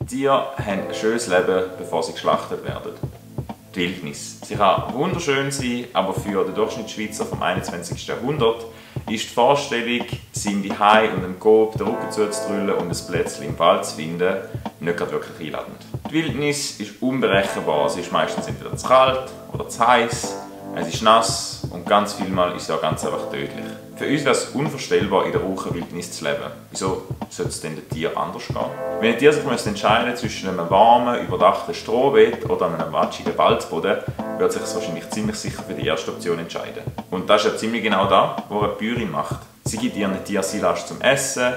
Tiere haben ein schönes Leben, bevor sie geschlachtet werden. Die Wildnis. Sie kann wunderschön sein, aber für den Durchschnittsschweizer vom 21. Jahrhundert ist die Vorstellung, sie in Hai und dem Coop den Rücken zuzudrüllen und ein Plätzchen im Wald zu finden, nicht gerade wirklich einladend. Die Wildnis ist unberechenbar. Sie ist meistens entweder zu kalt oder zu heiß, es ist nass und ganz vielmal ist sie auch ganz einfach tödlich. Für uns wäre es unvorstellbar, in der Raucherwildnis zu leben. Wieso sollte es denn den Tieren anders gehen? Wenn ein Tier sich entscheiden müsste zwischen einem warmen, überdachten Strohbett oder einem watschigen Waldboden, würde sich wahrscheinlich ziemlich sicher für die erste Option entscheiden. Und das ist ja ziemlich genau das, was eine Bäuerin macht. Sie gibt ihren Tieren Silage zum Essen,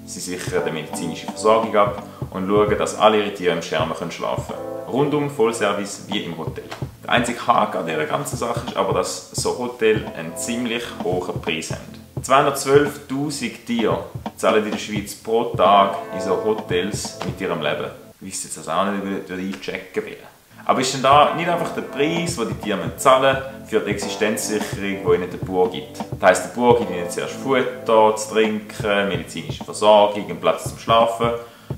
sie sichern die medizinische Versorgung ab und schauen, dass alle ihre Tiere im Schermen schlafen können. Rundum Vollservice wie im Hotel. Der einzige Haken an dieser ganzen Sache ist aber, dass so Hotels einen ziemlich hohen Preis haben. 212'000 Tiere zahlen in der Schweiz pro Tag in so Hotels mit ihrem Leben. Ich weiss jetzt das auch nicht, ob ich einchecken will. Aber ist denn da nicht einfach der Preis, den die Tiere zahlen für die Existenzsicherung, die ihnen der Bauer gibt? Das heisst, der Bauer gibt ihnen zuerst Futter, zu trinken, medizinische Versorgung, einen Platz zum Schlafen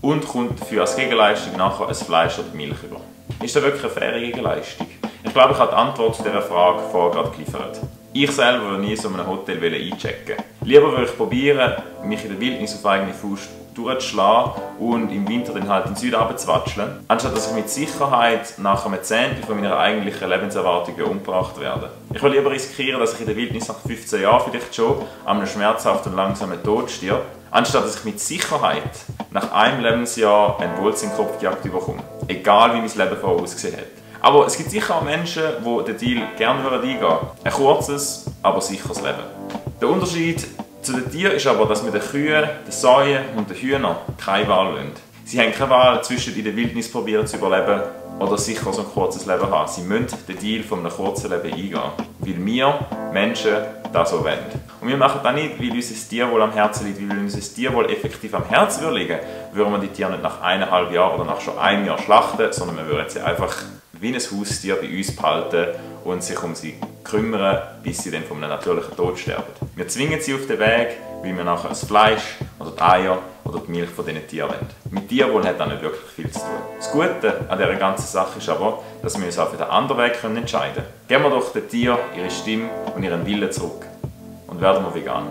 und kommt dafür als Gegenleistung nachher ein Fleisch oder Milch über. Ist das wirklich eine faire Gegenleistung? Ich glaube, ich habe die Antwort zu dieser Frage vorher gerade geliefert. Ich selber würde nie in so einem Hotel einchecken. Lieber würde ich probieren, mich in der Wildnis auf eigene Faust durchzuschlagen und im Winter dann halt in den Süden runterzuwatscheln, anstatt dass ich mit Sicherheit nach einem Zehntel von meiner eigentlichen Lebenserwartung umgebracht werde. Ich will lieber riskieren, dass ich in der Wildnis nach 15 Jahren vielleicht schon an einem schmerzhaften und langsamen Tod stirb, anstatt dass ich mit Sicherheit nach einem Lebensjahr einen Bolz in den Kopf gejagt bekomme. Egal wie mein Leben vorher ausgesehen hat. Aber es gibt sicher auch Menschen, die den Deal gerne eingehen würden. Ein kurzes, aber sicheres Leben. Der Unterschied zu den Tieren ist aber, dass wir den Kühen, den Säuen und den Hühnern keine Wahl lassen. Sie haben keine Wahl zwischen in der Wildnis probieren zu überleben oder sicher so ein kurzes Leben haben. Sie müssen den Deal von einem kurzen Leben eingehen. Weil wir Menschen das so wollen. Und wir machen das nicht, weil uns das Tierwohl am Herzen liegt, weil uns das Tierwohl effektiv am Herzen liegen würde, würden wir die Tiere nicht nach 1,5 Jahren oder nach schon einem Jahr schlachten, sondern wir würden sie einfach wie ein Haustier bei uns behalten und sich um sie kümmern, bis sie dann von einem natürlichen Tod sterben. Wir zwingen sie auf den Weg, weil wir nachher das Fleisch oder die Eier oder die Milch von diesen Tieren wollen. Mit Tierwohl hat das nicht wirklich viel zu tun. Das Gute an dieser ganzen Sache ist aber, dass wir uns auch für den anderen Weg entscheiden können. Geben wir doch den Tieren ihre Stimme und ihren Willen zurück und werden wir vegan.